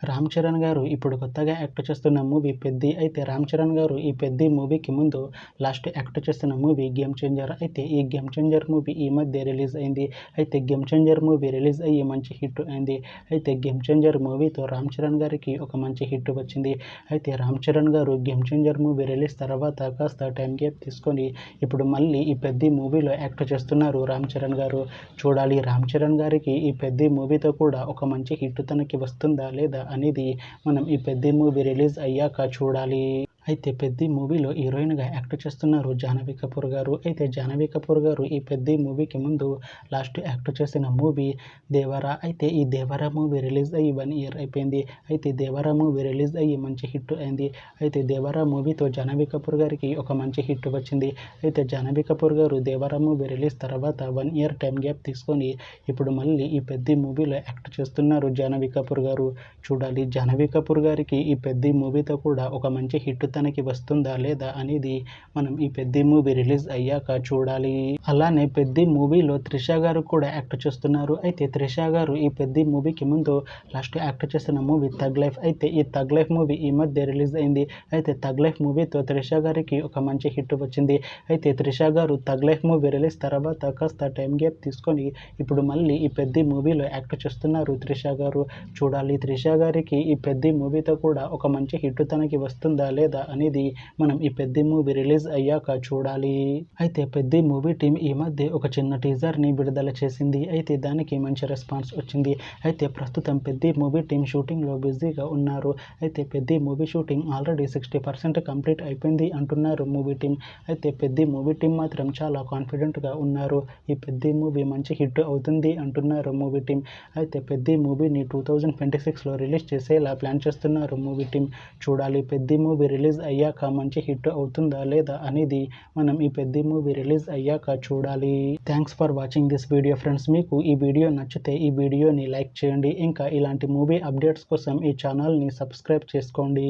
రామ్ చరణ్ గారు ఇప్పుడు కొత్తగా యాక్ట్ చేస్తున్న మూవీ 'పెద్ది'. అయితే రామ్ చరణ్ గారు ఈ 'పెద్ది' మూవీకి ముందు లాస్ట్ యాక్ట్ చేస్తున్న మూవీ 'గేమ్ చేంజర్'. అయితే ఈ 'గేమ్ చేంజర్' మూవీ ఈ మధ్య రిలీజ్ అయింది. అయితే 'గేమ్ చేంజర్' మూవీ రిలీజ్ అయ్యి మంచి హిట్ అయింది. అయితే 'గేమ్ చేంజర్' మూవీతో రామ్ చరణ్ గారికి ఒక మంచి హిట్ వచ్చింది. అయితే రామ్ చరణ్ గారు 'గేమ్ చేంజర్' మూవీ రిలీజ్ తర్వాత కాస్త టైం గ్యాప్ తీసుకొని ఇప్పుడు మళ్ళీ ఈ 'పెద్ది' మూవీలో యాక్ట్ చేస్తున్నారు రామ్ చరణ్ గారు. చూడాలి రామ్ చరణ్ గారికి ఈ 'పెద్ది' మూవీతో కూడా ఒక మంచి హిట్ తనకి వస్తుందా లేదా అనేది మనం ఈ 'పెద్ది' మూవీ రిలీజ్ అయ్యాక చూడాలి. అయితే 'పెద్ది' మూవీలో హీరోయిన్‌గా యాక్ట్ చేస్తున్నారు జాహ్నవి కపూర్ గారు. అయితే జాహ్నవి కపూర్ గారు ఈ 'పెద్ది' మూవీకి ముందు లాస్ట్ యాక్ట్ చేసిన మూవీ 'దేవర'. అయితే ఈ 'దేవర' మూవీ రిలీజ్ అయ్యి 1 ఇయర్ అయిపోయింది. అయితే 'దేవర' మూవీ రిలీజ్ అయ్యి మంచి హిట్ అయింది. అయితే 'దేవర' మూవీతో జాహ్నవి కపూర్ గారికి ఒక మంచి హిట్ వచ్చింది. అయితే జాహ్నవి కపూర్ గారు 'దేవర' మూవీ రిలీజ్ తర్వాత 1 ఇయర్ టైం గ్యాప్ తీసుకొని ఇప్పుడు మళ్ళీ ఈ 'పెద్ది' మూవీలో యాక్ట్ చేస్తున్నారు జాహ్నవి కపూర్ గారు. చూడాలి జాహ్నవి కపూర్ గారికి ఈ 'పెద్ది' మూవీతో కూడా ఒక మంచి హిట్ తనకి వస్తుందా లేదా అనేది మనం ఈ 'పెద్ది' మూవీ రిలీజ్ అయ్యాక చూడాలి. అలానే 'పెద్ది' మూవీలో త్రిష గారు కూడా యాక్ట్ చేస్తున్నారు. అయితే త్రిష గారు ఈ 'పెద్ది' మూవీకి ముందు లాస్ట్ యాక్ట్ చేసిన మూవీ 'థగ్ లైఫ్'. అయితే ఈ 'థగ్ లైఫ్' మూవీ ఈ మధ్య రిలీజ్ అయింది. అయితే 'థగ్ లైఫ్' మూవీతో త్రిష గారికి ఒక మంచి హిట్ వచ్చింది. అయితే త్రిష గారు 'థగ్ లైఫ్' మూవీ రిలీజ్ తర్వాత కాస్త టైం గ్యాప్ తీసుకొని ఇప్పుడు మళ్ళీ ఈ 'పెద్ది' మూవీలో యాక్ట్ చేస్తున్నారు త్రిష గారు. చూడాలి త్రిష గారికి ఈ 'పెద్ది' మూవీతో కూడా ఒక మంచి హిట్ తనకి వస్తుందా లేదా అనేది మనం ఈ 'పెద్ది' మూవీ రిలీజ్ అయ్యాక చూడాలి. అయితే 'పెద్ది' మూవీ టీం ఈ మధ్య ఒక చిన్న టీజర్ని విడుదల చేసింది. అయితే దానికి మంచి రెస్పాన్స్ వచ్చింది. అయితే ప్రస్తుతం 'పెద్ది' మూవీ టీం షూటింగ్లో బిజీగా ఉన్నారు. అయితే 'Peddi' movie shooting already 60% complete అయిపోయింది అంటున్నారు మూవీ టీం. అయితే 'పెద్ది' మూవీ టీం మాత్రం చాలా కాన్ఫిడెంట్గా ఉన్నారు. ఈ 'పెద్ది' మూవీ మంచి హిట్ అవుతుంది అంటున్నారు మూవీ టీం. అయితే 'పెద్ది' మూవీని 2026లో రిలీజ్ చేసేలా ప్లాన్ చేస్తున్నారు మూవీ టీం. చూడాలి 'పెద్ది' మూవీ రిలీజ్ అయ్యాక మంచి హిట్ అవుతుందా లేదా అనేది మనం ఈ 'పెద్ది' మూవీ రిలీజ్ అయ్యాక చూడాలి. Thanks for watching this video friends. మీకు ఈ వీడియో నచ్చితే ఈ వీడియోని లైక్ చేయండి. ఇంకా ఇలాంటి మూవీ అప్డేట్స్ కోసం ఈ ఛానల్ని సబ్స్క్రైబ్ చేసుకోండి.